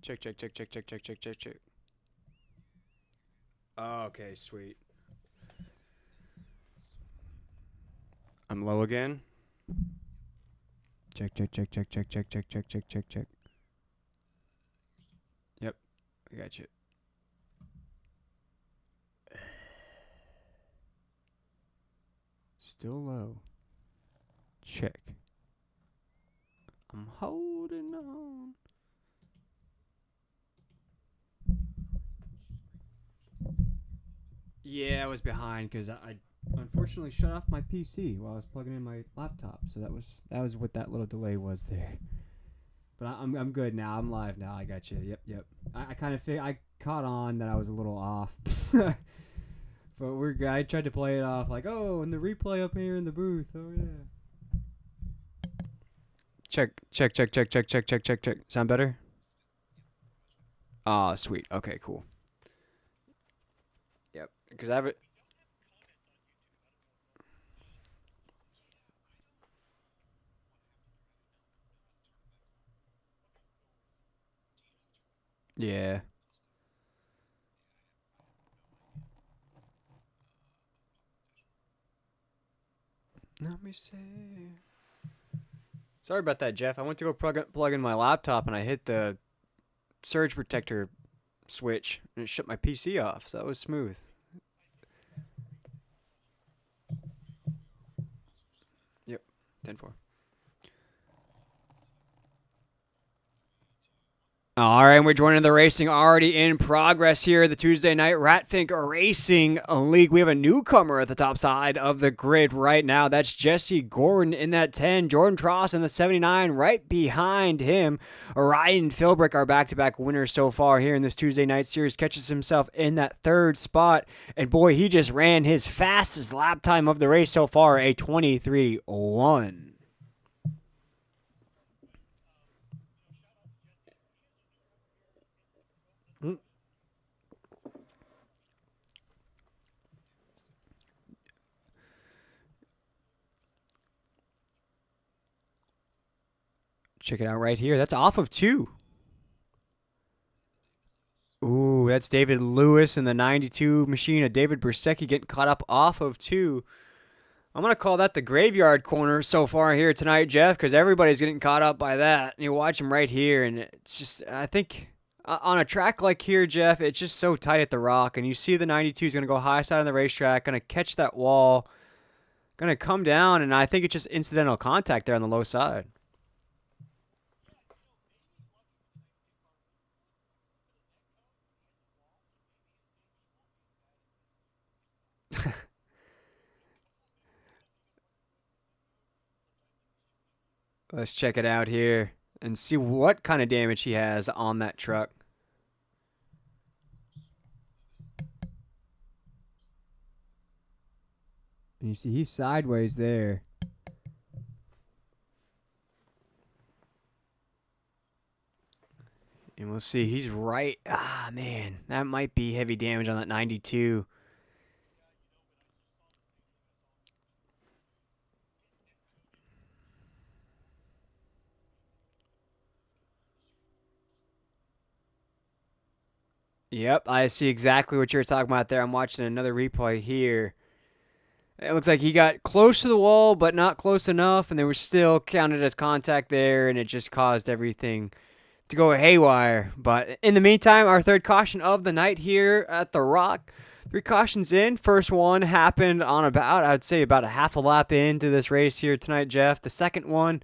Check, check, check, check, check, check, check, check, check. Okay, sweet. I'm low again. Check, check, check, check, check, check, check, check, check, check, check. Yep, I got you. Still low. Check. I'm holding on. Yeah, I was behind because I unfortunately shut off my PC while I was plugging in my laptop. So that was what that little delay was there. But I'm good now. I'm live now. I got you. Yep. I kind of I caught on that I was a little off. But we're good. I tried to play it off like, oh, and the replay up here in the booth. Oh yeah. Check. Sound better? Ah, sweet. Okay, cool. Yep. Because I have it. Yeah. Let me see. Sorry about that, Jeff. I went to go plug in my laptop and I hit the surge protector switch and it shut my PC off. So that was smooth. Yep. 10-4. All right, we're joining the racing already in progress here. The Tuesday night Fink Racing League. We have a newcomer at the top side of the grid right now. That's Jesse Gordon in that 10. Jordan Tross in the 79 right behind him. Ryan Philbrick, our back-to-back winners so far here in this Tuesday night series, catches himself in that third spot. And boy, he just ran his fastest lap time of the race so far, a 23:1. Check it out right here. That's off of 2. Ooh, that's David Lewis in the 92 machine of David Brusecki getting caught up off of 2. I'm going to call that the graveyard corner so far here tonight, Jeff, because everybody's getting caught up by that. And you watch them right here, and it's just, I think, on a track like here, Jeff, it's just so tight at the rock, and you see the 92 is going to go high side on the racetrack, going to catch that wall, going to come down, and I think it's just incidental contact there on the low side. Let's check it out here and see what kind of damage he has on that truck. And you see he's sideways there. And we'll see. He's right. Ah, man. That might be heavy damage on that 92. Yep, I see exactly what you're talking about there. I'm watching another replay here. It looks like he got close to the wall, but not close enough, and they were still counted as contact there, and it just caused everything to go haywire. But in the meantime, our third caution of the night here at the Rock. 3 cautions in. First one happened on about, I would say, about a half a lap into this race here tonight, Jeff. The second one,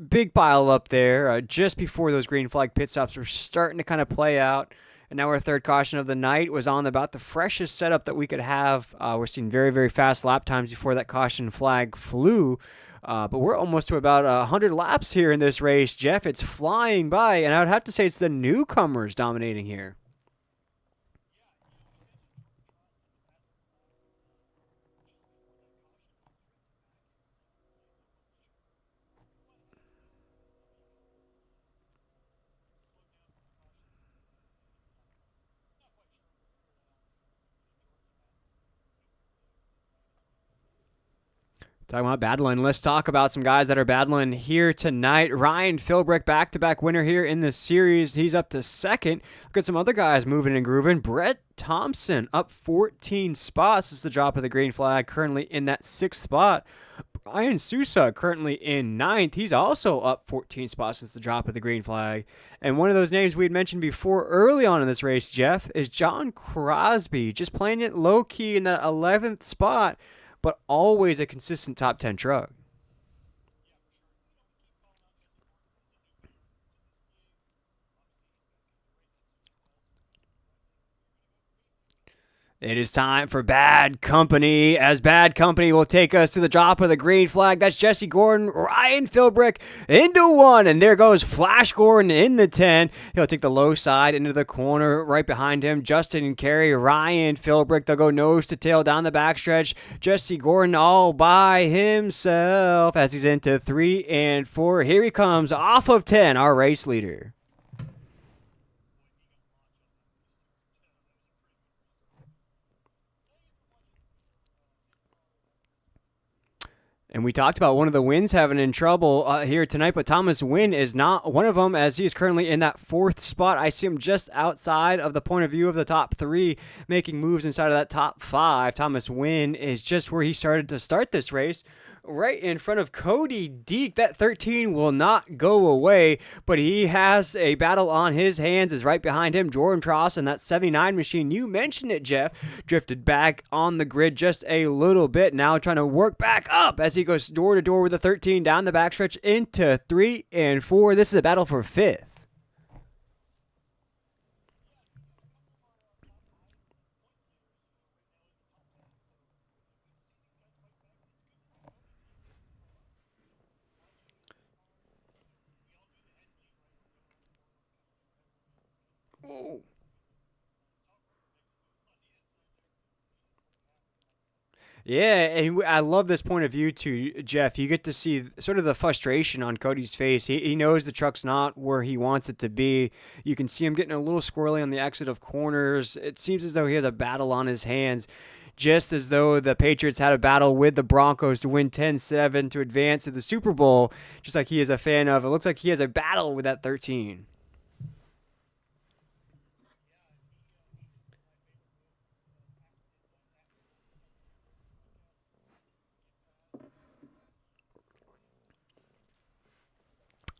big pile up there just before those green flag pit stops were starting to kind of play out. And now our third caution of the night was on about the freshest setup that we could have. We're seeing very, very fast lap times before that caution flag flew. But we're almost to about 100 laps here in this race, Jeff. It's flying by, and I would have to say it's the newcomers dominating here. Talking about battling, let's talk about some guys that are battling here tonight. Ryan Philbrick, back-to-back winner here in this series. He's up to second. Look at some other guys moving and grooving. Brett Thompson up 14 spots. This is the drop of the green flag, currently in that 6th spot. Brian Sousa currently in 9th. He's also up 14 spots since the drop of the green flag. And one of those names we had mentioned before early on in this race, Jeff, is John Crosby, just playing it low-key in that 11th spot, but always a consistent top 10 truck. It is time for Bad Company, as Bad Company will take us to the drop of the green flag. That's Jesse Gordon, Ryan Philbrick into 1, and there goes Flash Gordon in the 10. He'll take the low side into the corner. Right behind him, Justin and Carey, Ryan Philbrick. They'll go nose to tail down the backstretch. Jesse Gordon all by himself as he's into 3 and 4. Here he comes off of 10, our race leader. And we talked about one of the Wins having in trouble here tonight, but Thomas Wynn is not one of them, as he is currently in that 4th spot. I see him just outside of the point of view of the top 3, making moves inside of that top 5. Thomas Wynn is just where he started to start this race, right in front of Cody Deek. That 13 will not go away, but he has a battle on his hands. Is right behind him, Jordan Tross, and that 79 machine. You mentioned it, Jeff. Drifted back on the grid just a little bit. Now trying to work back up as he goes door to door with the 13 down the backstretch into 3 and 4. This is a battle for 5th. Ooh. Yeah, and I love this point of view too, Jeff. You get to see sort of the frustration on Cody's face. He knows the truck's not where he wants it to be. You can see him getting a little squirrely on the exit of corners. It seems as though he has a battle on his hands, just as though the Patriots had a battle with the Broncos to win 10-7 to advance to the Super Bowl, just like he is a fan of. It looks like he has a battle with that 13.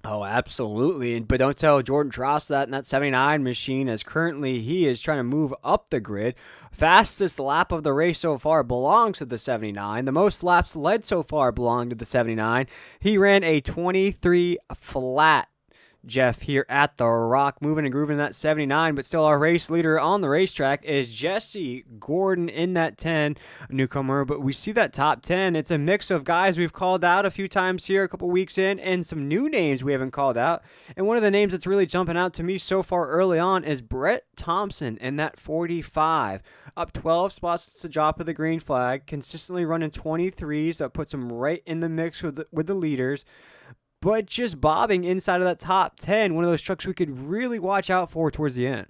Oh, absolutely. But don't tell Jordan Tross that in that 79 machine, as currently he is trying to move up the grid. Fastest lap of the race so far belongs to the 79. The most laps led so far belong to the 79. He ran a 23 flat, Jeff, here at the Rock, moving and grooving in that 79, but still our race leader on the racetrack is Jesse Gordon in that 10, a newcomer. But we see that top 10. It's a mix of guys we've called out a few times here a couple weeks in, and some new names we haven't called out. And one of the names that's really jumping out to me so far early on is Brett Thompson in that 45. Up 12 spots to the drop of the green flag, consistently running 23s. That puts him right in the mix with the leaders, but just bobbing inside of that top 10, one of those trucks we could really watch out for towards the end.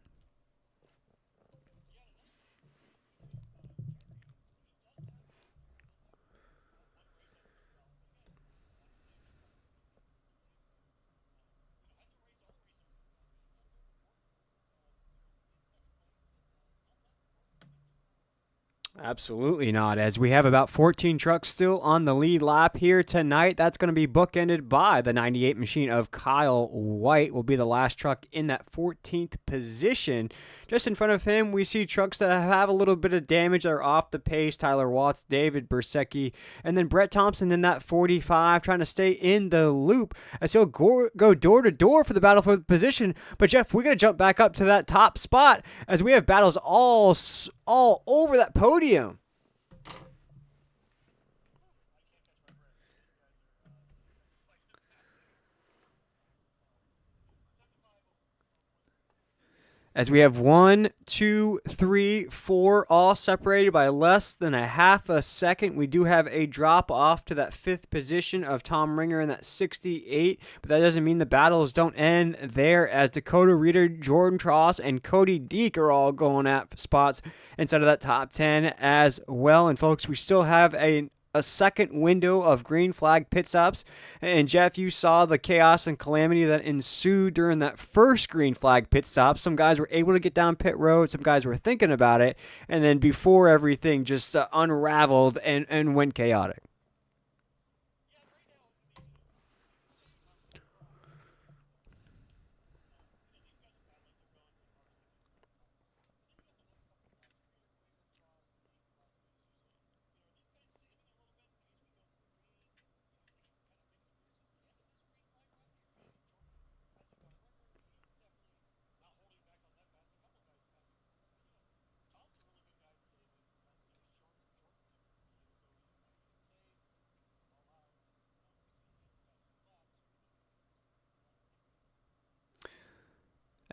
Absolutely not, as we have about 14 trucks still on the lead lap here tonight. That's going to be bookended by the 98 machine of Kyle White, will be the last truck in that 14th position. Just in front of him, we see trucks that have a little bit of damage that are off the pace. Tyler Watts, David Bersecki, and then Brett Thompson in that 45, trying to stay in the loop as he'll go door to door for the battle for the position. But Jeff, we're going to jump back up to that top spot as we have battles all over that podium. As we have 1, 2, 3, 4, all separated by less than a half a second. We do have a drop off to that 5th position of Tom Ringer in that 68, but that doesn't mean the battles don't end there, as Dakota Reeder, Jordan Tross, and Cody Deek are all going at spots inside of that top 10 as well. And folks, we still have a second window of green flag pit stops. And Jeff, you saw the chaos and calamity that ensued during that first green flag pit stop. Some guys were able to get down pit road, some guys were thinking about it, and then before everything just unraveled and went chaotic.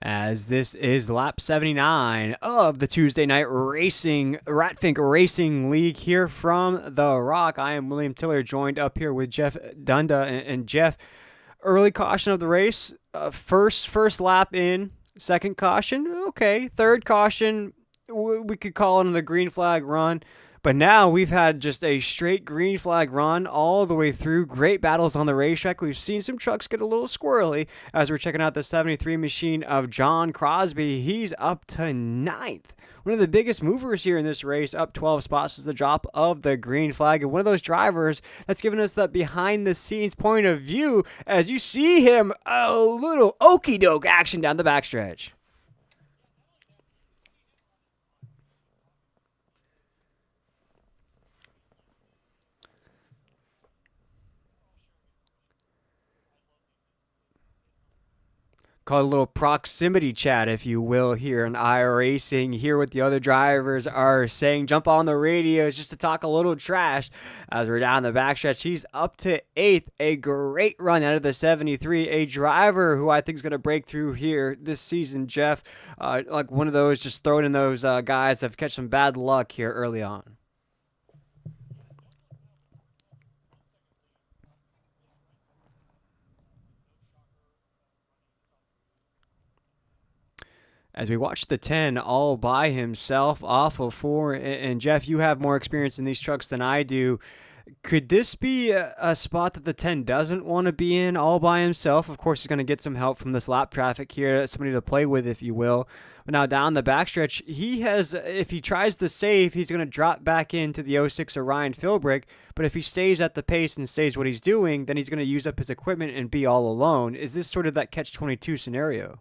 As this is lap 79 of the Tuesday night racing Fink Racing League here from the Rock. I am William Tiller, joined up here with Jeff Dynda. And Jeff, early caution of the race, first lap in, second caution, okay, third caution, we could call it the green flag run. But now we've had just a straight green flag run all the way through. Great battles on the racetrack. We've seen some trucks get a little squirrely as we're checking out the 73 machine of John Crosby. He's up to ninth. One of the biggest movers here in this race, up 12 spots, is the drop of the green flag. And one of those drivers that's given us that behind-the-scenes point of view as you see him a little okey-doke action down the backstretch. Call it a little proximity chat, if you will, here in iRacing. Hear what the other drivers are saying. Jump on the radios just to talk a little trash as we're down the backstretch. He's up to eighth. A great run out of the 73. A driver who I think is going to break through here this season, Jeff. Like one of those, just throwing in those guys that have catch some bad luck here early on. As we watch the 10 all by himself off of 4. And Jeff, you have more experience in these trucks than I do. Could this be a spot that the 10 doesn't want to be in all by himself? Of course, he's going to get some help from this lap traffic here, somebody to play with, if you will. But now down the backstretch, he has, if he tries to save, he's going to drop back into the 06 Orion Philbrick. But if he stays at the pace and stays what he's doing, then he's going to use up his equipment and be all alone. Is this sort of that catch-22 scenario?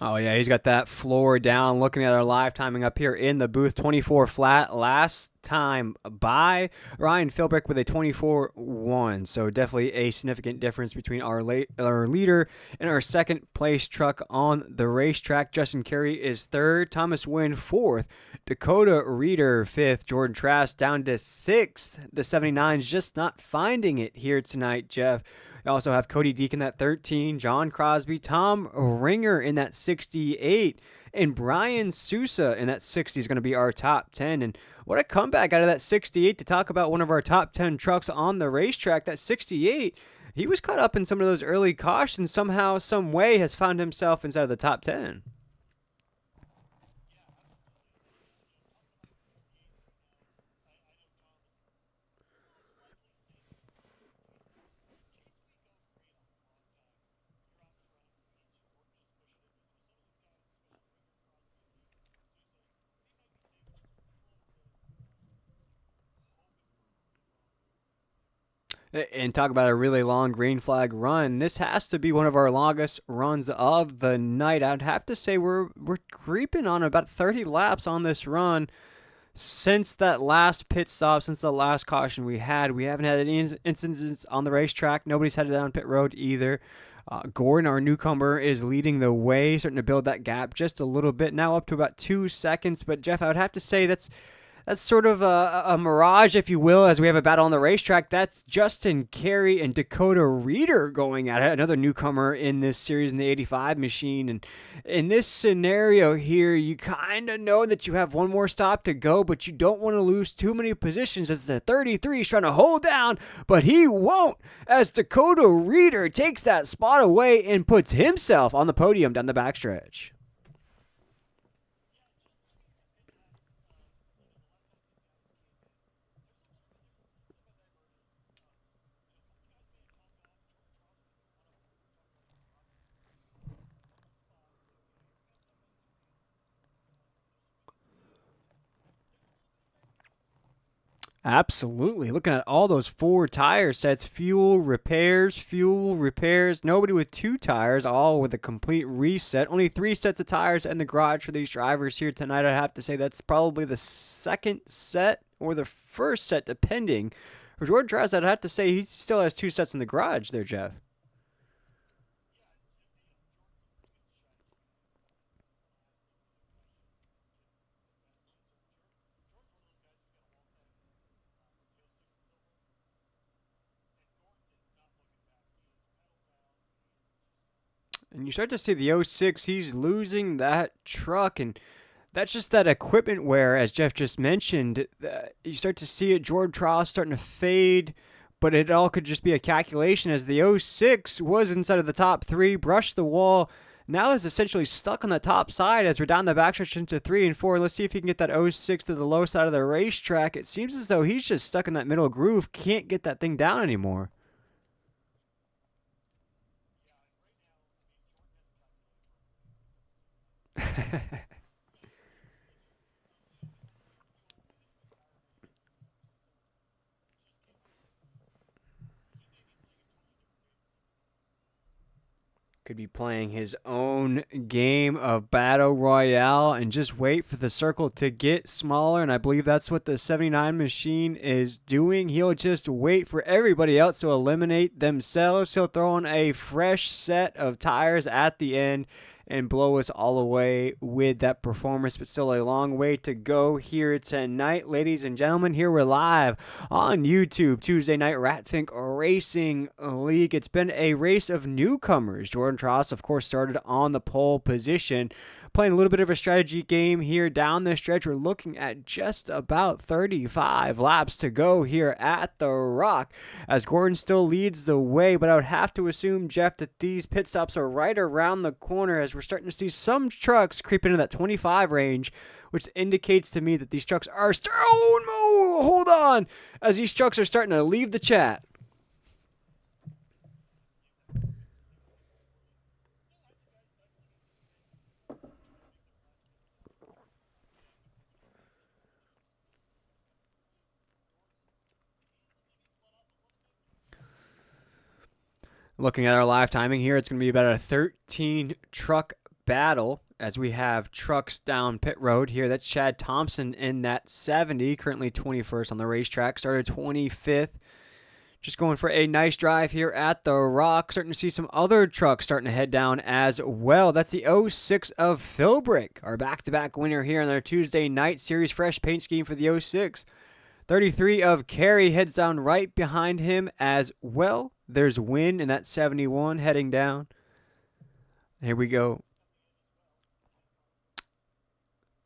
Oh, yeah, he's got that floor down. Looking at our live timing up here in the booth, 24 flat. Last time by Ryan Philbrick with a 24-1. So definitely a significant difference between our leader and our second place truck on the racetrack. Justin Carey is third. Thomas Wynn fourth. Dakota Reeder fifth. Jordan Trask down to sixth. The 79's just not finding it here tonight, Jeff. We also have Cody Deacon at 13, John Crosby, Tom Ringer in that 68, and Brian Sousa in that 60 is going to be our top 10. And what a comeback out of that 68 to talk about one of our top 10 trucks on the racetrack. That 68, he was caught up in some of those early cautions, somehow, some way has found himself inside of the top 10. And talk about a really long green flag run. This has to be one of our longest runs of the night. I'd have to say we're creeping on about 30 laps on this run. Since that last pit stop, since the last caution we had, we haven't had any incidents on the racetrack. Nobody's headed down pit road either. Gordon, our newcomer, is leading the way, starting to build that gap just a little bit. Now up to about 2 seconds. But, Jeff, I would have to say That's sort of a mirage, if you will, as we have a battle on the racetrack. That's Justin Carey and Dakota Reeder going at it, another newcomer in this series in the 85 machine. And in this scenario here, you kind of know that you have one more stop to go, but you don't want to lose too many positions as the 33 is trying to hold down, but he won't, as Dakota Reeder takes that spot away and puts himself on the podium down the backstretch. Absolutely. Looking at all those 4 tire sets, fuel, repairs. Nobody with 2 tires, all with a complete reset. Only 3 sets of tires in the garage for these drivers here tonight. I'd have to say that's probably the second set or the first set, depending. For Jordan Travis, I'd have to say he still has 2 sets in the garage there, Jeff. And you start to see the '06, he's losing that truck, and that's just that equipment wear, as Jeff just mentioned. You start to see it, Jordan Tross starting to fade, but it all could just be a calculation, as the '06 was inside of the top 3, brushed the wall, now is essentially stuck on the top side as we're down the backstretch into 3 and 4. Let's see if he can get that '06 to the low side of the racetrack. It seems as though he's just stuck in that middle groove, can't get that thing down anymore. Could be playing his own game of Battle Royale and just wait for the circle to get smaller. And I believe that's what the 79 machine is doing. He'll just wait for everybody else to eliminate themselves. He'll throw in a fresh set of tires at the end and blow us all away with that performance, but still a long way to go here tonight. Ladies and gentlemen, here we're live on YouTube, Tuesday night Fink Racing League. It's been a race of newcomers. Jordan Tross, of course, started on the pole position, playing a little bit of a strategy game here down the stretch. We're looking at just about 35 laps to go here at the Rock, as Gordon still leads the way, but I would have to assume, Jeff, that these pit stops are right around the corner, as we're starting to see some trucks creep into that 25 range, which indicates to me that these trucks are hold on, as these trucks are starting to leave the chat. Looking at our live timing here, it's going to be about a 13 truck battle, as we have trucks down pit road here. That's Chad Thompson in that 70, currently 21st on the racetrack, started 25th. Just going for a nice drive here at the Rock. Starting to see some other trucks starting to head down as well. That's the '06 of Philbrick, our back-to-back winner here in their Tuesday night series. Fresh paint scheme for the '06. 33 of Carey heads down right behind him as well. There's Win in that 71 heading down. Here we go,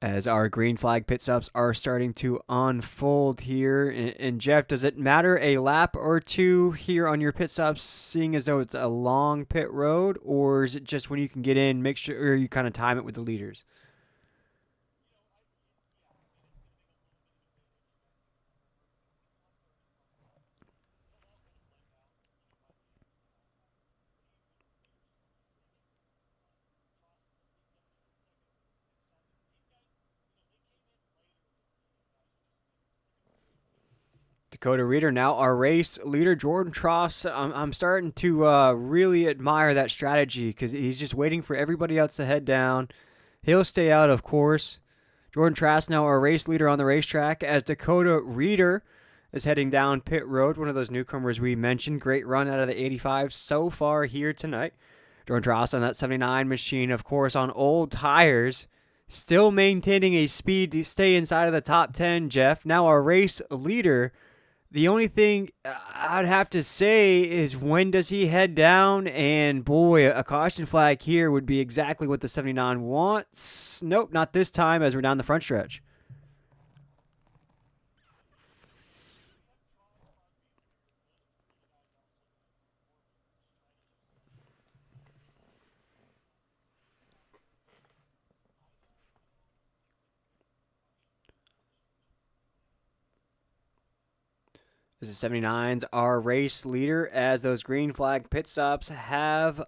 as our green flag pit stops are starting to unfold here. And Jeff, does it matter a lap or two here on your pit stops, seeing as though it's a long pit road, or is it just when you can get in, make sure you kind of time it with the leaders? Dakota Reeder, now our race leader, Jordan Tross. I'm starting to really admire that strategy, because he's just waiting for everybody else to head down. He'll stay out, of course. Jordan Trask, now our race leader on the racetrack, as Dakota Reeder is heading down pit road, one of those newcomers we mentioned. Great run out of the 85 so far here tonight. Jordan Trask on that 79 machine, of course, on old tires. Still maintaining a speed to stay inside of the top 10, Jeff. Now our race leader. The only thing I'd have to say is when does he head down? And boy, a caution flag here would be exactly what the 79 wants. Nope, not this time as we're down the front stretch. This is 79's our race leader as those green flag pit stops have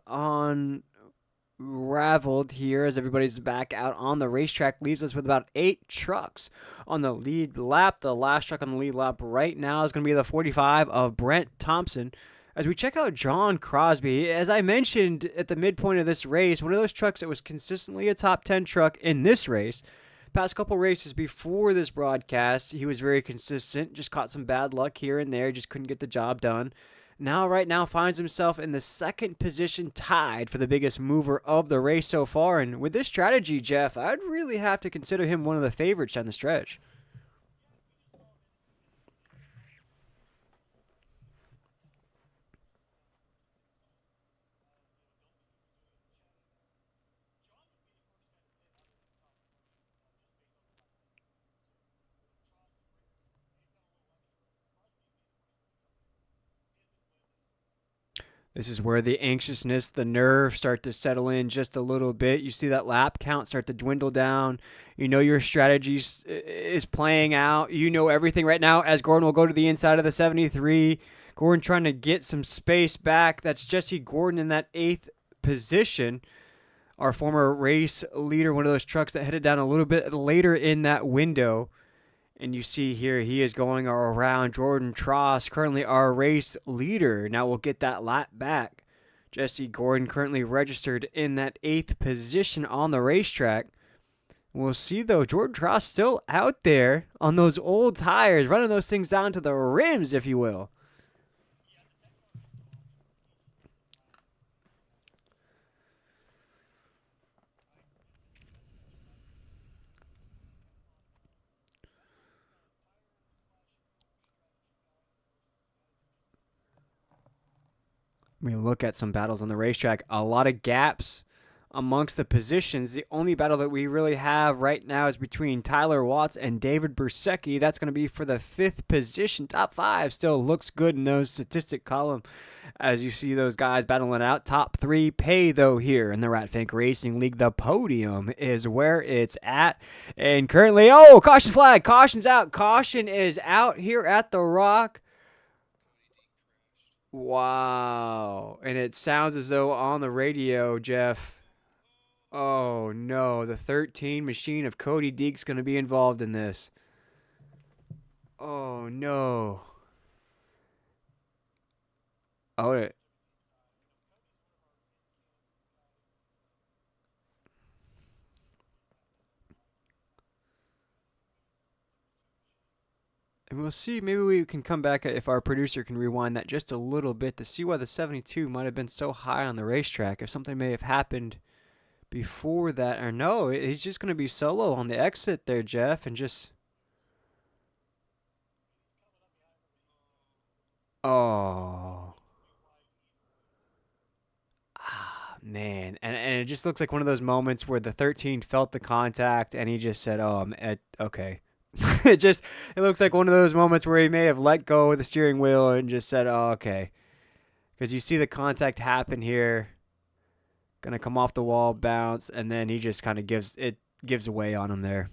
unraveled here as everybody's back out on the racetrack. Leaves us with about 8 trucks on the lead lap. The last truck on the lead lap right now is going to be the 45 of Brent Thompson. As we check out John Crosby, as I mentioned at the midpoint of this race, one of those trucks that was consistently a top 10 truck in this race. Past couple races before this broadcast, he was very consistent, just caught some bad luck here and there, just couldn't get the job done. Right now finds himself in the second position, tied for the biggest mover of the race so far. And with this strategy, Jeff, I'd really have to consider him one of the favorites down the stretch. This is where the anxiousness, the nerves start to settle in just a little bit. You see that lap count start to dwindle down. You know your strategy is playing out. You know everything right now as Gordon will go to the inside of the 73. Gordon trying to get some space back. That's Jesse Gordon in that 8th position. Our former race leader, one of those trucks that headed down a little bit later in that window. And you see here, he is going around Jordan Tross, currently our race leader. Now we'll get that lap back. Jesse Gordon currently registered in that 8th position on the racetrack. We'll see, though, Jordan Tross still out there on those old tires, running those things down to the rims, if you will. We look at some battles on the racetrack, a lot of gaps amongst the positions. The only battle that we really have right now is between Tyler Watts and David Bersecki. That's going to be for the 5th position. Top 5 still looks good in those statistic column as you see those guys battling out. Top 3 pay, though, here in the Fink Racing League. The podium is where it's at. And currently, caution flag. Caution's out. Caution is out here at the Rock. Wow. And it sounds as though on the radio, Jeff. Oh no, the 13 machine of Cody Deek's going to be involved in this. Oh no. Oh, and we'll see. Maybe we can come back if our producer can rewind that just a little bit to see why the 72 might have been so high on the racetrack. If something may have happened before that, or no, he's just going to be solo on the exit there, Jeff, and just. Oh. Man, and it just looks like one of those moments where the 13 felt the contact and he just said, "Oh, okay." It looks like one of those moments where he may have let go of the steering wheel and just said, "Oh, okay," because you see the contact happen here, gonna come off the wall, bounce, and then he just kind of gives away on him there.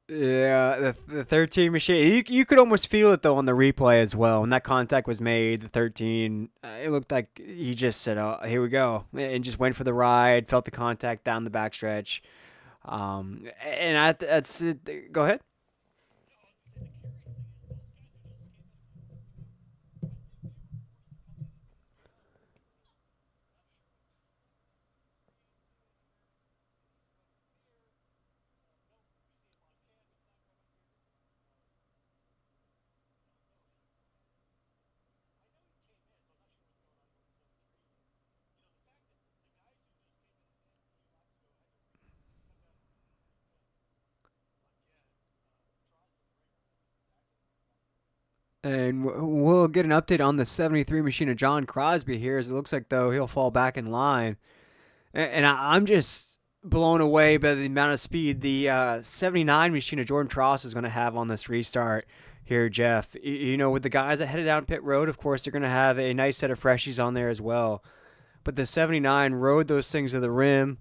Yeah, the 13 machine. You could almost feel it though on the replay as well. When that contact was made, the 13, it looked like he just said, "Oh, here we go," and just went for the ride. Felt the contact down the backstretch. And that's it. Go ahead. And we'll get an update on the 73 machine of John Crosby here, as it looks like though he'll fall back in line. And I'm just blown away by the amount of speed the 79 machine of Jordan Tross is going to have on this restart here, Jeff. You know, with the guys that headed down pit road, of course, they're going to have a nice set of freshies on there as well. But the 79 rode those things to the rim,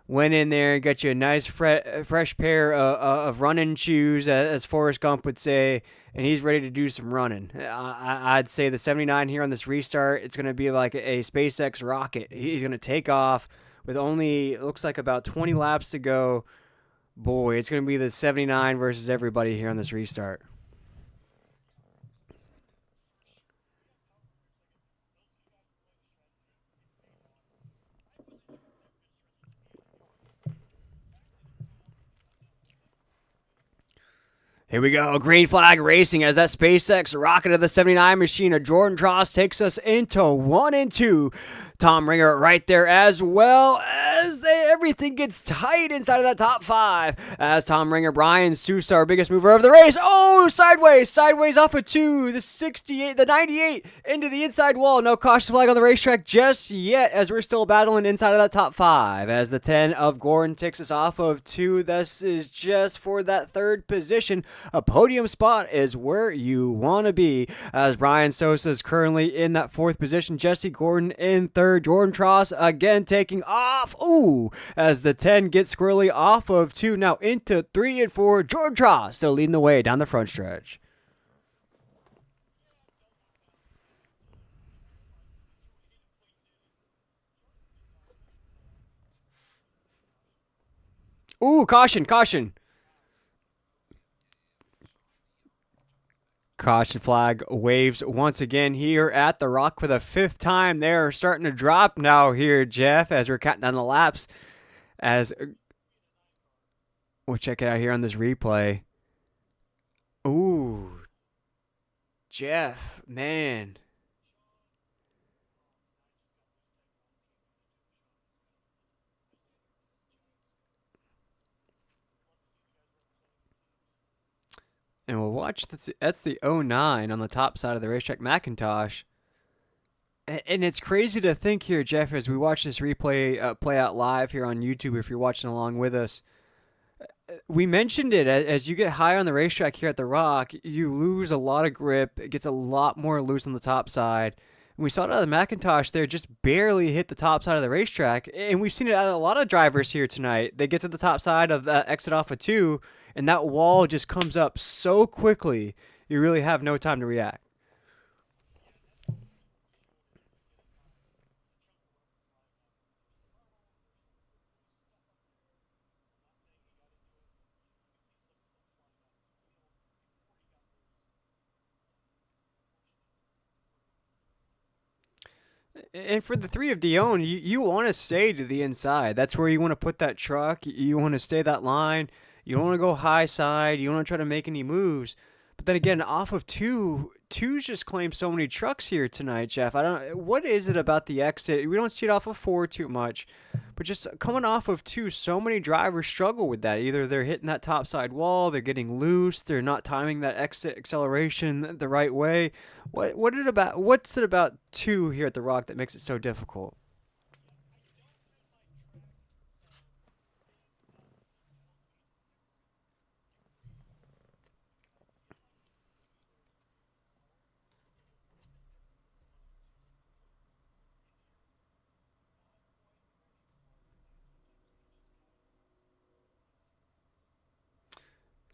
went in there and got you a nice fresh pair of running shoes, as Forrest Gump would say, and he's ready to do some running. I'd say the 79 here on this restart, it's going to be like a SpaceX rocket. He's going to take off with only, it looks like about 20 laps to go. Boy, it's going to be the 79 versus everybody here on this restart. Here we go. Green flag racing as that SpaceX rocket of the 79 machine of Jordan Tross takes us into 1 and 2. Tom Ringer right there, as well as everything gets tight inside of that top five. As Tom Ringer, Brian Sousa, our biggest mover of the race. Oh, sideways off of 2. The 68, the 98 into the inside wall. No caution flag on the racetrack just yet, as we're still battling inside of that top five. As the 10 of Gordon takes us off of 2. This is just for that third position. A podium spot is where you want to be. As Brian Sosa is currently in that fourth position. Jesse Gordon in third. Jordan Tross again taking off. Ooh, as the 10 gets squirrely off of 2. Now into 3 and 4. Jordan Tross still leading the way down the front stretch. Ooh, caution. Caution flag waves once again here at the Rock for the fifth time. They're starting to drop now here, Jeff, as we're counting down the laps. As we'll check it out here on this replay. Ooh, Jeff, man. And we'll watch. That's the '09 on the top side of the racetrack Macintosh. And it's crazy to think here, Jeff, as we watch this replay play out live here on YouTube, if you're watching along with us. We mentioned it, as you get high on the racetrack here at the Rock, you lose a lot of grip. It gets a lot more loose on the top side. And we saw it out of the Macintosh there, just barely hit the top side of the racetrack. And we've seen it out of a lot of drivers here tonight. They get to the top side of that exit off of 2, and that wall just comes up so quickly, you really have no time to react. And for the 3 of Dion, you want to stay to the inside. That's where you want to put that truck. You want to stay that line. You don't want to go high side. You don't want to try to make any moves. But then again, off of 2, two's just claimed so many trucks here tonight, Jeff. I don't. What is it about the exit? We don't see it off of 4 too much, but just coming off of 2, so many drivers struggle with that. Either they're hitting that top side wall, they're getting loose, they're not timing that exit acceleration the right way. What's it about 2 here at the Rock that makes it so difficult?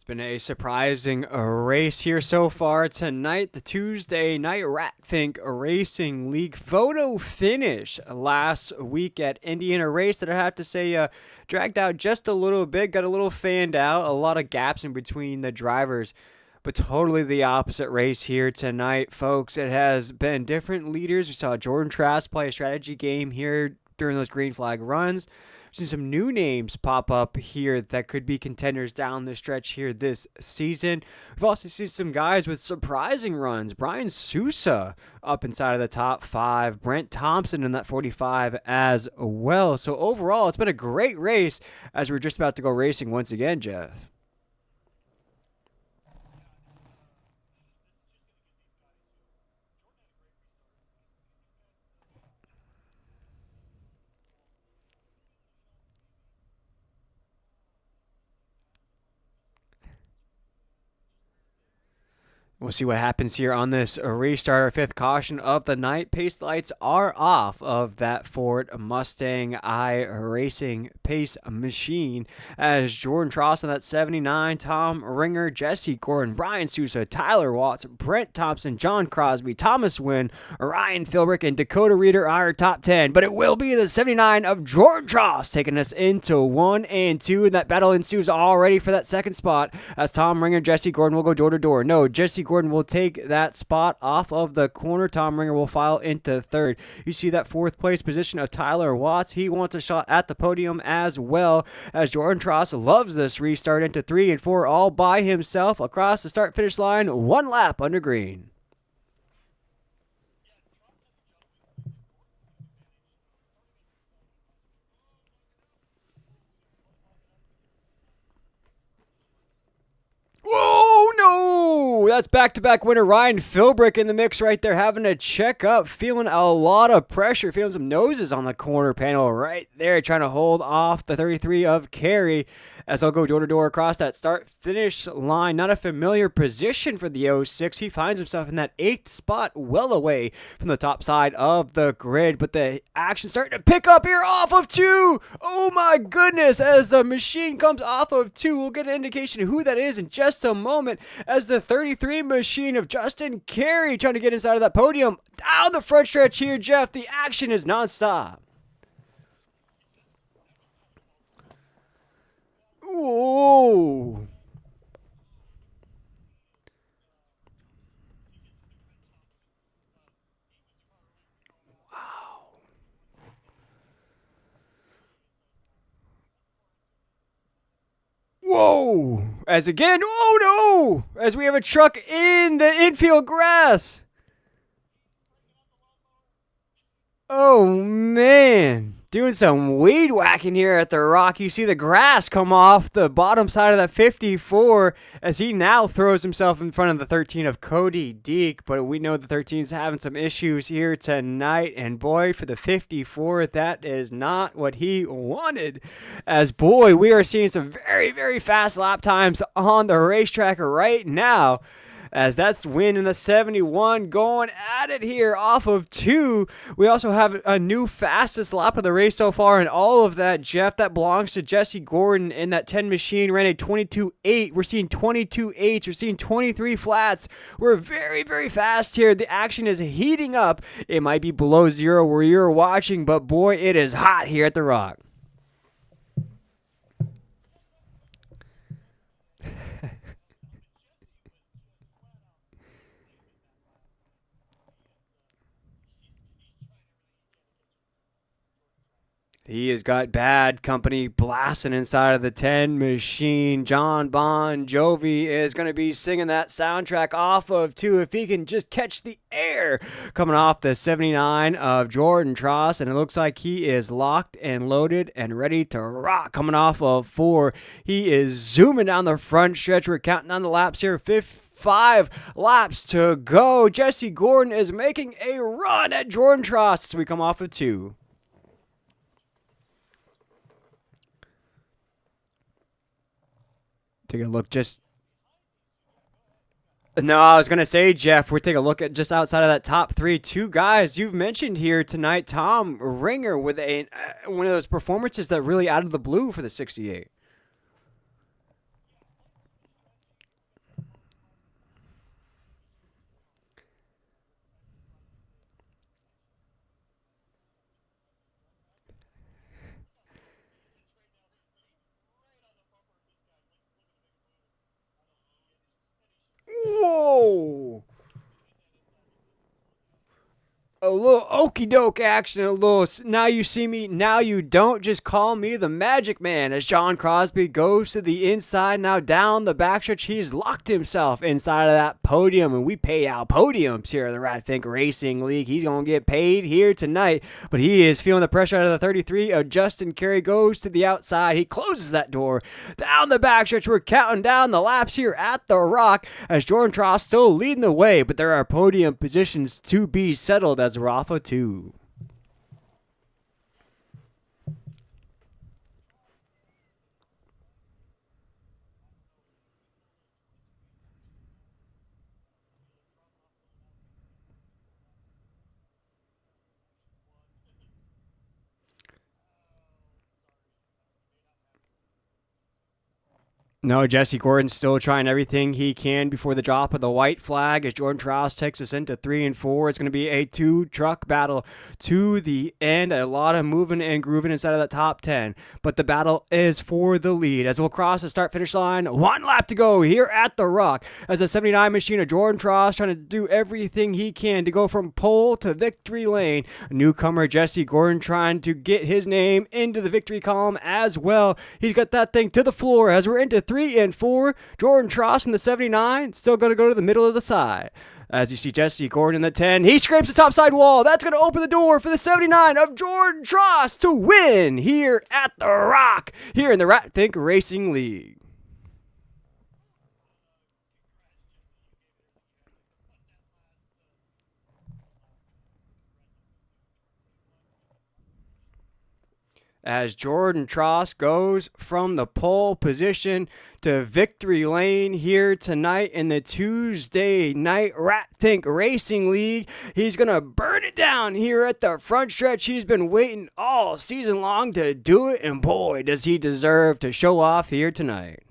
Been a surprising race here so far tonight. The Tuesday night Fink Racing League photo finish last week at Indiana race that I have to say dragged out just a little bit, got a little fanned out, a lot of gaps in between the drivers. But totally the opposite race here tonight, folks. It has been different leaders. We saw Jordan Trask play a strategy game here during those green flag runs. Seen some new names pop up here that could be contenders down the stretch here this season. We've also seen some guys with surprising runs. Brian Sousa up inside of the top 5. Brent Thompson in that 45 as well. So overall, it's been a great race as we're just about to go racing once again, Jeff. We'll see what happens here on this restart. Our 5th caution of the night. Pace lights are off of that Ford Mustang iRacing pace machine as Jordan Trask on that 79, Tom Ringer, Jesse Gordon, Brian Sousa, Tyler Watts, Brent Thompson, John Crosby, Thomas Wynn, Ryan Philbrick, and Dakota Reeder are our top 10. But it will be the 79 of Jordan Trask taking us into 1 and 2. And that battle ensues already for that 2nd spot as Tom Ringer, Jesse Gordon will go door to door. No, Jesse Gordon will take that spot off of the corner. Tom Ringer will file into 3rd. You see that 4th place position of Tyler Watts. He wants a shot at the podium as well as Jordan Trask loves this restart into 3 and 4 all by himself across the start finish line, 1 lap under green. Whoa, no! That's back-to-back winner Ryan Philbrick in the mix right there, having to check up, feeling a lot of pressure, feeling some noses on the corner panel right there, trying to hold off the 33 of Carey as they'll go door-to-door across that start-finish line. Not a familiar position for the 06. He finds himself in that 8th spot, well away from the top side of the grid, but the action starting to pick up here off of 2. Oh my goodness, as the machine comes off of 2, we'll get an indication of who that is in just a moment as the 33 machine of Justin Carey trying to get inside of that podium. Down the front stretch here, Jeff, the action is nonstop. Whoa. Whoa! As again, oh no! As we have a truck in the infield grass. Oh man! Doing some weed whacking here at the Rock. You see the grass come off the bottom side of that 54 as he now throws himself in front of the 13 of Cody Deek. But we know the 13's having some issues here tonight. And boy, for the 54, that is not what he wanted. As boy, we are seeing some very, very fast lap times on the racetrack right now. As that's Win in the 71 going at it here off of 2. We also have a new fastest lap of the race so far, and all of that, Jeff, that belongs to Jesse Gordon in that 10 machine, ran a 22.8. We're seeing 22.8s. We're seeing 23 flats. We're very, very fast here. The action is heating up. It might be below 0 where you're watching, but boy, it is hot here at the Rock. He has got bad company blasting inside of the 10 machine. John Bon Jovi is going to be singing that soundtrack off of 2 if he can just catch the air coming off the 79 of Jordan Trask. And it looks like he is locked and loaded and ready to rock coming off of 4. He is zooming down the front stretch. We're counting on the laps here. 5 laps to go. Jesse Gordon is making a run at Jordan Trask as we come off of 2. Take a look just... No, I was going to say, Jeff, we're taking a look at just outside of that top 3. 2 guys you've mentioned here tonight. Tom Ringer with one of those performances that really out of the blue for the 68. A little okey doke action, a little now you see me, now you don't. Just call me the Magic Man. As John Crosby goes to the inside, now down the backstretch, he's locked himself inside of that podium, and we pay out podiums here at the Fink Racing League. He's gonna get paid here tonight, but he is feeling the pressure out of the 33 of Justin Carey. Goes to the outside, he closes that door down the backstretch. We're counting down the laps here at the Rock as Jordan Tross still leading the way, but there are podium positions to be settled as Rafa 2. No, Jesse Gordon's still trying everything he can before the drop of the white flag as Jordan Tross takes us into 3 and 4. It's going to be a two-truck battle to the end. A lot of moving and grooving inside of the top 10, but the battle is for the lead as we'll cross the start-finish line. 1 lap to go here at the Rock as the 79 machine of Jordan Tross trying to do everything he can to go from pole to victory lane. Newcomer Jesse Gordon trying to get his name into the victory column as well. He's got that thing to the floor as we're into 3 and 4. Jordan Tross from the 79 still going to go to the middle of the side. As you see Jesse Gordon in the 10, he scrapes the top side wall. That's going to open the door for the 79 of Jordan Tross to win here at the Rock, here in the Fink Racing League. As Jordan Tross goes from the pole position to victory lane here tonight in the Tuesday night Fink Racing League. He's going to burn it down here at the front stretch. He's been waiting all season long to do it, and boy, does he deserve to show off here tonight.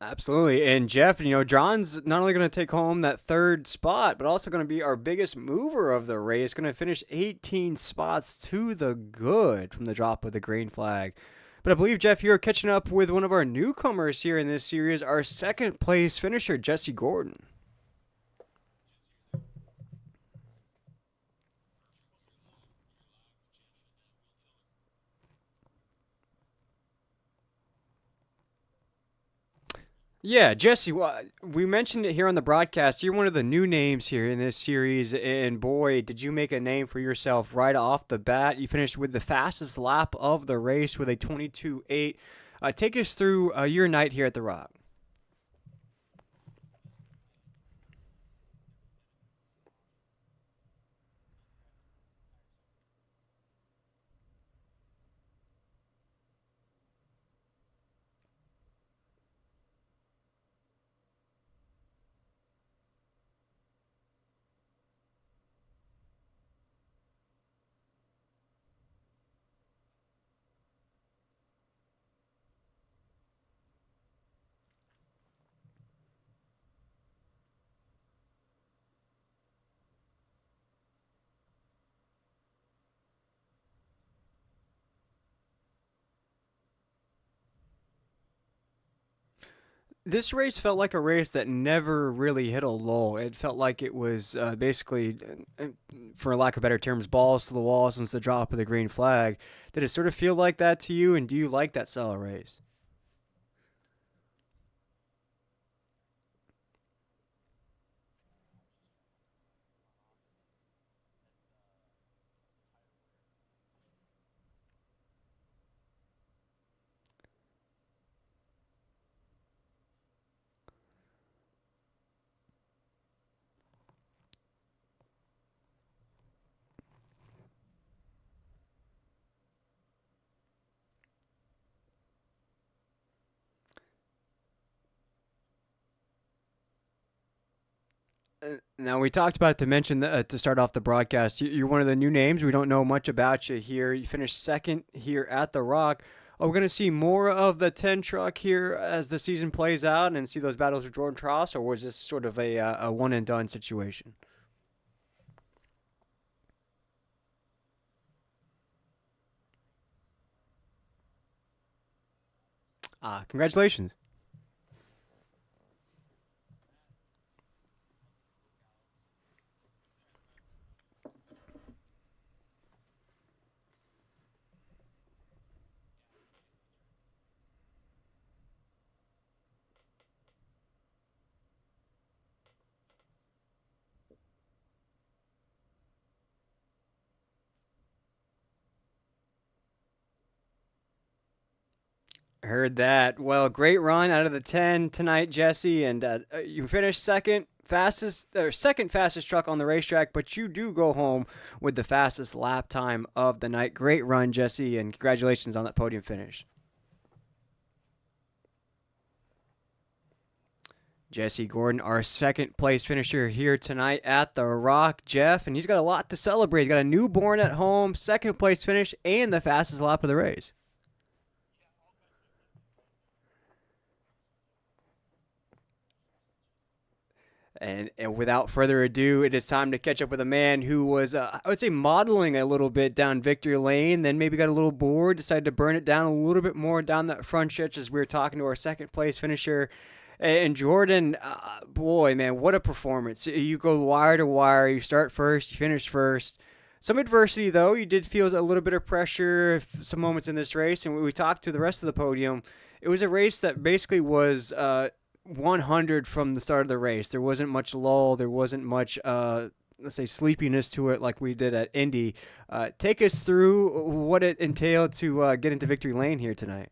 Absolutely. And Jeff, John's not only going to take home that third spot, but also going to be our biggest mover of the race. Going to finish 18 spots to the good from the drop of the green flag. But I believe, Jeff, you're catching up with one of our newcomers here in this series, our second place finisher, Jesse Gordon. Yeah, Jesse, we mentioned it here on the broadcast. You're one of the new names here in this series, and boy, did you make a name for yourself right off the bat. You finished with the fastest lap of the race with a 22.8. Take us through your night here at the Rock. This race felt like a race that never really hit a lull. It felt like it was basically, for lack of better terms, balls to the wall since the drop of the green flag. Did it sort of feel like that to you, and do you like that style of race? Now we talked about it to mention to start off the broadcast. You're one of the new names. We don't know much about you here. You finished second here at the Rock. Are we going to see more of the 10 truck here as the season plays out and see those battles with Jordan Tross, or was this sort of a one and done situation? Congratulations. Heard that. Well, great run out of the 10 tonight, Jesse, and you finished second fastest truck on the racetrack, but you do go home with the fastest lap time of the night. Great run, Jesse, and congratulations on that podium finish. Jesse Gordon, our second place finisher here tonight at the Rock, Jeff, and he's got a lot to celebrate. He's got a newborn at home, second place finish, and the fastest lap of the race. And without further ado, it is time to catch up with a man who was, I would say, modeling a little bit down victory lane, then maybe got a little bored, decided to burn it down a little bit more down that front stretch as we were talking to our second place finisher. And Jordan, boy, man, what a performance. You go wire to wire, you start first, you finish first. Some adversity, though. You did feel a little bit of pressure some moments in this race. And when we talked to the rest of the podium, it was a race that basically was 100 from the start of the race. There wasn't much lull. There wasn't much, let's say, sleepiness to it like we did at Indy. Take us through what it entailed to get into victory lane here tonight.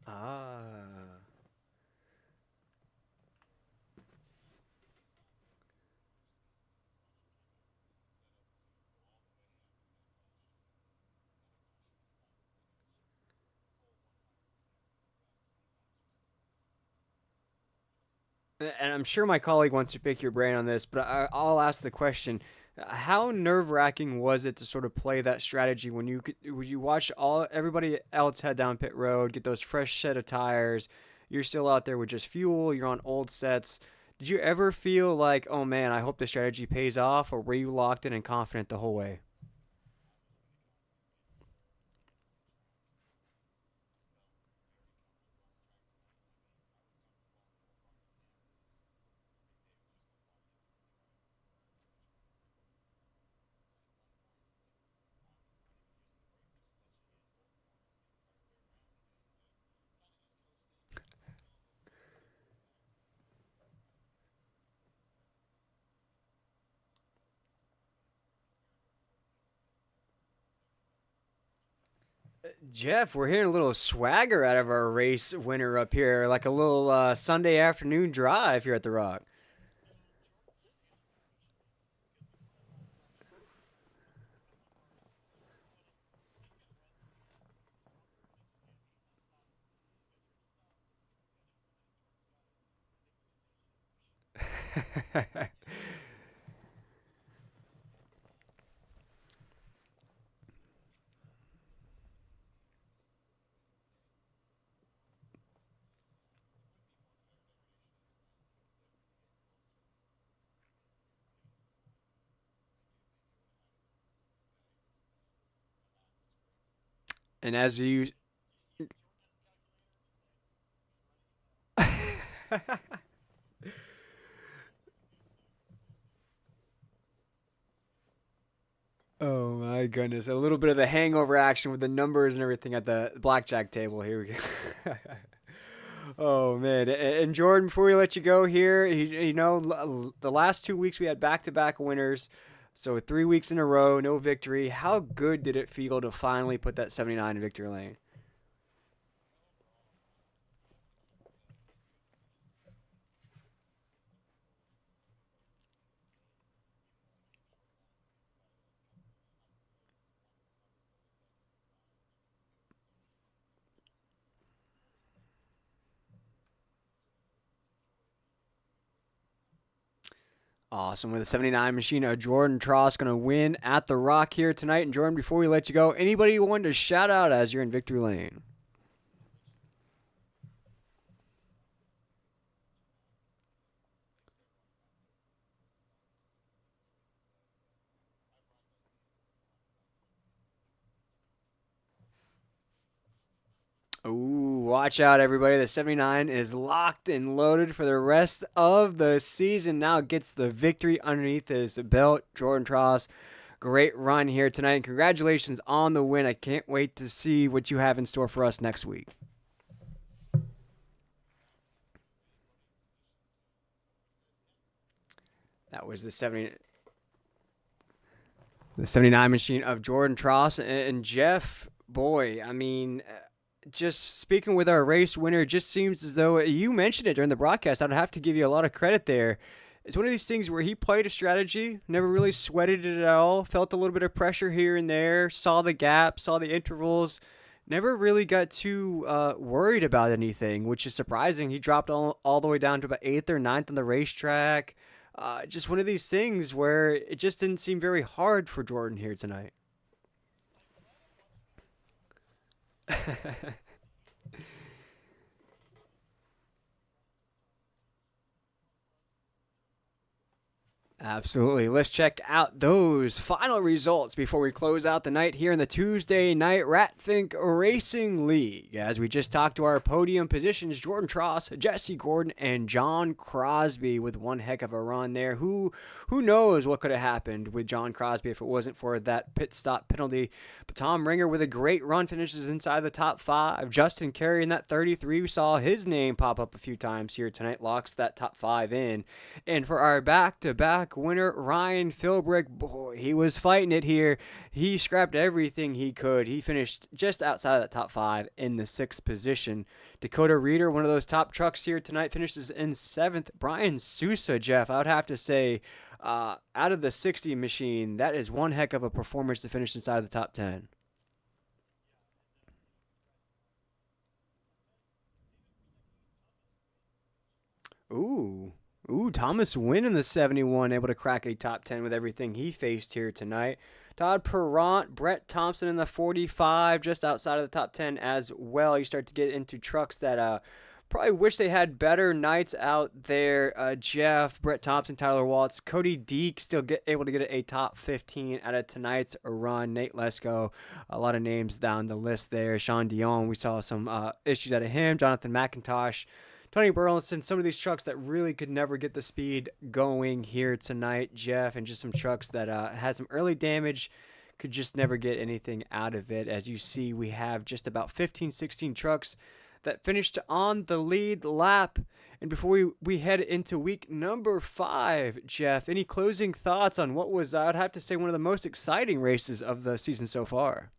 Ah. And I'm sure my colleague wants to pick your brain on this, but I'll ask the question: how nerve-wracking was it to sort of play that strategy when you watch all everybody else head down pit road, get those fresh set of tires, you're still out there with just fuel, you're on old sets. Did you ever feel like, oh man, I hope the strategy pays off, or were you locked in and confident the whole way? Jeff, we're hearing a little swagger out of our race winner up here, like a little Sunday afternoon drive here at the Rock. And as you Oh my goodness. A little bit of the hangover action with the numbers and everything at the blackjack table. Here we go. Oh man. And Jordan, before we let you go here, the last 2 weeks we had back-to-back winners. So 3 weeks in a row, no victory. How good did it feel to finally put that 79 in victory lane? Awesome. With a 79 machine, Jordan Tross going to win at the Rock here tonight. And Jordan, before we let you go, anybody you wanted to shout out as you're in victory lane? Ooh, watch out, everybody. The 79 is locked and loaded for the rest of the season. Now gets the victory underneath his belt. Jordan Tross, great run here tonight. And congratulations on the win. I can't wait to see what you have in store for us next week. That was the 79 machine of Jordan Tross and Jeff. Boy, I mean, just speaking with our race winner, it just seems as though you mentioned it during the broadcast. I'd have to give you a lot of credit there. It's one of these things where he played a strategy, never really sweated it at all, felt a little bit of pressure here and there, saw the gap, saw the intervals, never really got too worried about anything, which is surprising. He dropped all the way down to about eighth or ninth on the racetrack. Just one of these things where it just didn't seem very hard for Jordan here tonight. Absolutely. Let's check out those final results before we close out the night here in the Tuesday night Fink Racing League. As we just talked to our podium positions, Jordan Tross, Jesse Gordon, and John Crosby with one heck of a run there. Who knows what could have happened with John Crosby if it wasn't for that pit stop penalty. But Tom Ringer with a great run finishes inside the top five. Justin Carey in that 33, we saw his name pop up a few times here tonight, locks that top five in. And for our back-to-back winner, Ryan Philbrick, boy, he was fighting it here. He scrapped everything he could. He finished just outside of the top five in the sixth position. Dakota Reeder, one of those top trucks here tonight, finishes in seventh. Brian Sousa, Jeff, I would have to say, out of the 60 machine, that is one heck of a performance to finish inside the top 10. Ooh. Ooh, Thomas Wynn in the 71, able to crack a top 10 with everything he faced here tonight. Todd Perront, Brett Thompson in the 45, just outside of the top 10 as well. You start to get into trucks that probably wish they had better nights out there. Jeff, Brett Thompson, Tyler Waltz, Cody Deek still able to get a top 15 out of tonight's run. Nate Lesko, a lot of names down the list there. Sean Dion, we saw some issues out of him. Jonathan McIntosh, Tony Burleson, some of these trucks that really could never get the speed going here tonight, Jeff, and just some trucks that had some early damage, could just never get anything out of it. As you see, we have just about 15, 16 trucks that finished on the lead lap. And before we head into week number 5, Jeff, any closing thoughts on what was, I'd have to say, one of the most exciting races of the season so far?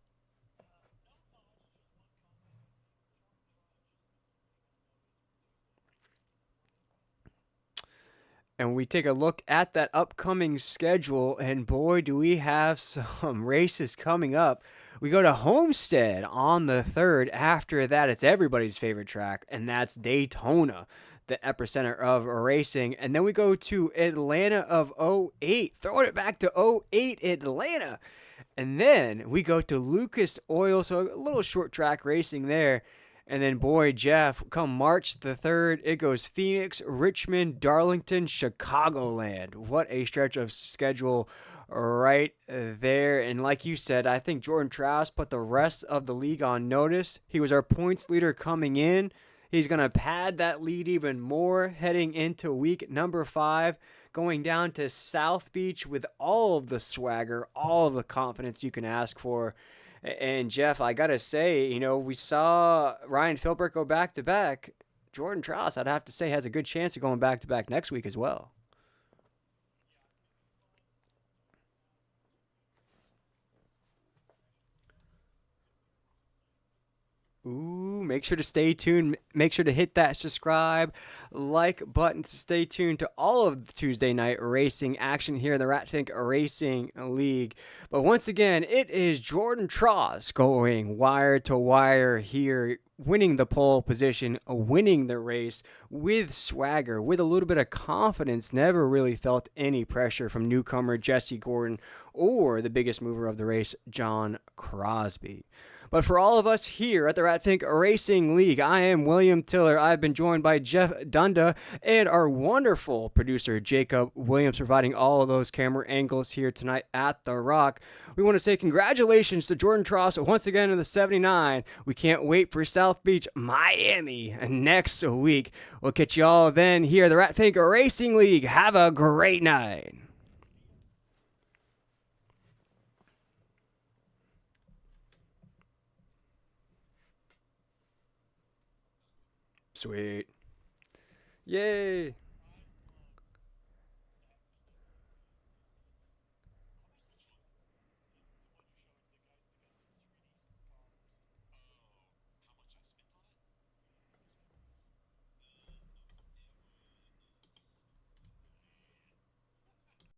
And we take a look at that upcoming schedule, and boy, do we have some races coming up. We go to Homestead on the 3rd. After that, it's everybody's favorite track, and that's Daytona, the epicenter of racing. And then we go to Atlanta of '08, throwing it back to '08 Atlanta. And then we go to Lucas Oil, so a little short track racing there. And then, boy, Jeff, come March the 3rd, it goes Phoenix, Richmond, Darlington, Chicagoland. What a stretch of schedule right there. And like you said, I think Jordan Traus put the rest of the league on notice. He was our points leader coming in. He's going to pad that lead even more heading into week number 5, going down to South Beach with all of the swagger, all of the confidence you can ask for. And Jeff, I gotta say, we saw Ryan Philbrook go back to back. Jordan Traus, I'd have to say, has a good chance of going back to back next week as well. Ooh, make sure to stay tuned. Make sure to hit that subscribe, like button to stay tuned to all of the Tuesday night racing action here in the Fink Racing League. But once again, it is Jordan Tross going wire to wire here, winning the pole position, winning the race with swagger, with a little bit of confidence. Never really felt any pressure from newcomer Jesse Gordon or the biggest mover of the race, John Crosby. But for all of us here at the Fink Racing League, I am William Tiller. I've been joined by Jeff Dynda and our wonderful producer, Jacob Williams, providing all of those camera angles here tonight at The Rock. We want to say congratulations to Jordan Tross once again in the 79. We can't wait for South Beach, Miami next week. We'll catch you all then here at the Fink Racing League. Have a great night. Sweet. Yay.